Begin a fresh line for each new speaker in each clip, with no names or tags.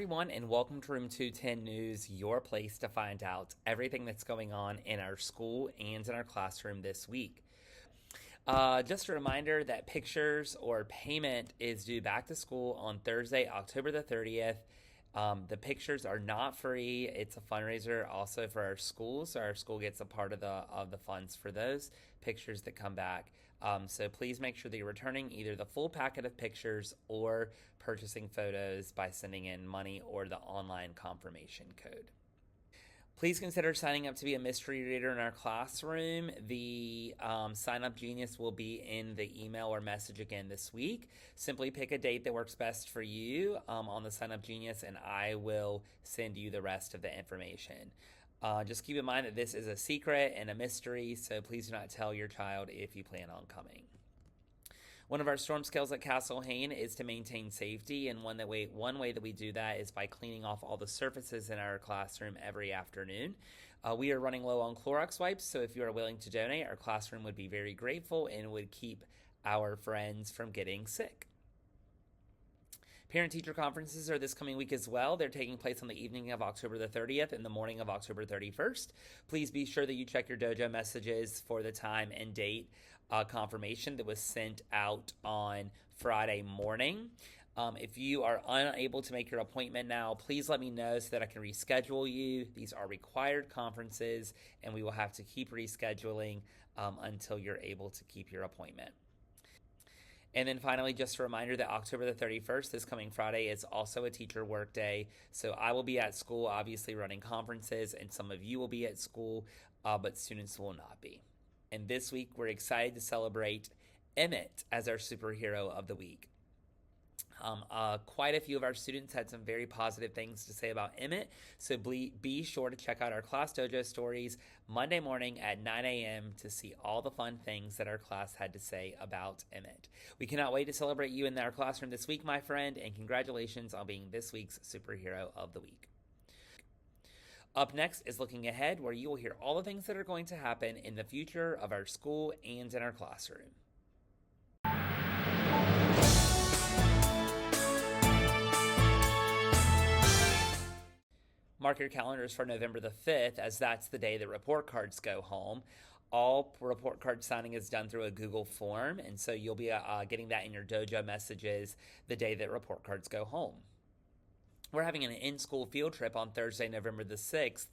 everyone, and welcome to Room 210 News, your place to find out everything that's going on in our school and in our classroom this week. Just a reminder that pictures or payment is due back to school on Thursday, October the 30th. The pictures are not free. It's a fundraiser also for our school, so our school gets a part of the funds for those pictures that come back. So please make sure that you're returning either the full packet of pictures or purchasing photos by sending in money or the online confirmation code. Please consider signing up to be a mystery reader in our classroom. The Sign Up Genius will be in the email or message again this week. Simply pick a date that works best for you on the Sign Up Genius, and I will send you the rest of the information. Just keep in mind that this is a secret and a mystery, so please do not tell your child if you plan on coming. One of our storm skills at Castle Hayne is to maintain safety, and one way that we do that is by cleaning off all the surfaces in our classroom every afternoon. We are running low on Clorox wipes, so if you are willing to donate, our classroom would be very grateful and would keep our friends from getting sick. Parent-teacher conferences are this coming week as well. They're taking place on the evening of October the 30th and the morning of October 31st. Please be sure that you check your dojo messages for the time and date confirmation that was sent out on Friday morning. If you are unable to make your appointment now, please let me know so that I can reschedule you. These are required conferences, and we will have to keep rescheduling until you're able to keep your appointment. And then finally, just a reminder that October the 31st, this coming Friday, is also a teacher work day. So I will be at school, obviously running conferences, and some of you will be at school, but students will not be. And this week, we're excited to celebrate Emmett as our superhero of the week. Quite a few of our students had some very positive things to say about Emmett, so be sure to check out our Class Dojo stories Monday morning at 9 a.m. to see all the fun things that our class had to say about Emmett. We cannot wait to celebrate you in our classroom this week, my friend, and congratulations on being this week's superhero of the week. Up next is Looking Ahead, where you will hear all the things that are going to happen in the future of our school and in our classroom. Mark your calendars for November the 5th, as that's the day that report cards go home. All report card signing is done through a Google form, and so you'll be getting that in your dojo messages the day that report cards go home. We're having an in-school field trip on Thursday, November the 6th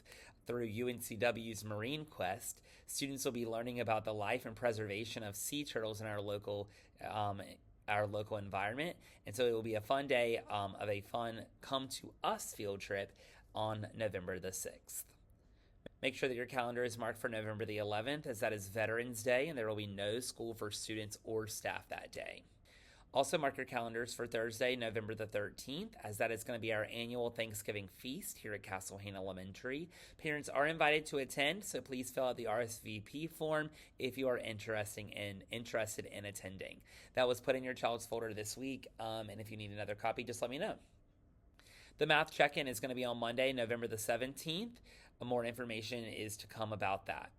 through UNCW's Marine Quest. Students will be learning about the life and preservation of sea turtles in our local environment, and so it will be a fun day of a fun Come to Us field trip on November the 6th. Make sure that your calendar is marked for November the 11th, as that is Veterans Day, and there will be no school for students or staff that day. Also mark your calendars for Thursday, November the 13th, as that is going to be our annual Thanksgiving feast here at Castle Hayne Elementary. Parents are invited to attend, so please fill out the RSVP form if you are interested in attending. That was put in your child's folder this week, and if you need another copy, just let me know. The math check-in is going to be on Monday, November the 17th. More information is to come about that.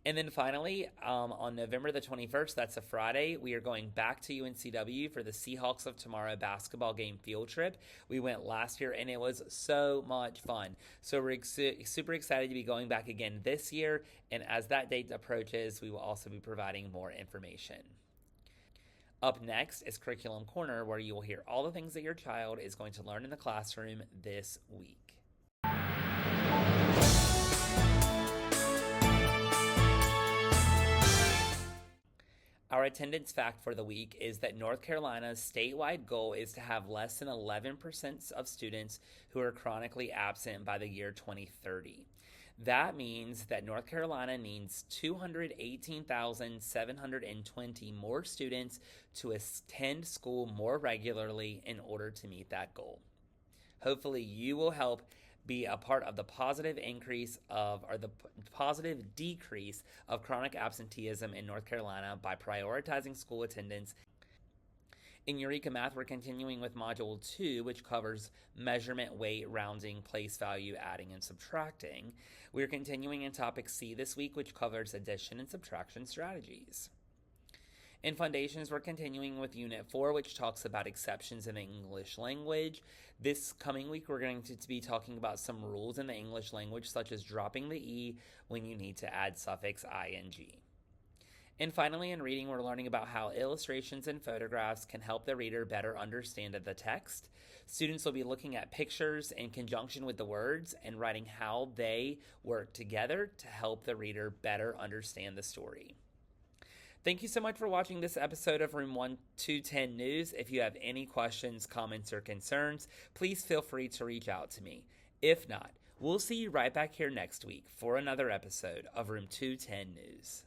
And then finally, on November the 21st, that's a Friday, we are going back to UNCW for the Seahawks of Tomorrow basketball game field trip. We went last year, and it was so much fun. So we're super excited to be going back again this year, and as that date approaches, we will also be providing more information. Up next is Curriculum Corner, where you will hear all the things that your child is going to learn in the classroom this week. Our attendance fact for the week is that North Carolina's statewide goal is to have less than 11% of students who are chronically absent by the year 2030. That means that North Carolina needs 218,720 more students to attend school more regularly in order to meet that goal. Hopefully, you will help be a part of the positive decrease of chronic absenteeism in North Carolina by prioritizing school attendance. In Eureka Math, we're continuing with Module 2, which covers measurement, weight, rounding, place value, adding, and subtracting. We're continuing in Topic C this week, which covers addition and subtraction strategies. In Foundations, we're continuing with Unit 4, which talks about exceptions in the English language. This coming week, we're going to be talking about some rules in the English language, such as dropping the E when you need to add suffix ing. And finally, in reading, we're learning about how illustrations and photographs can help the reader better understand the text. Students will be looking at pictures in conjunction with the words and writing how they work together to help the reader better understand the story. Thank you so much for watching this episode of Room 1210 News. If you have any questions, comments, or concerns, please feel free to reach out to me. If not, we'll see you right back here next week for another episode of Room 210 News.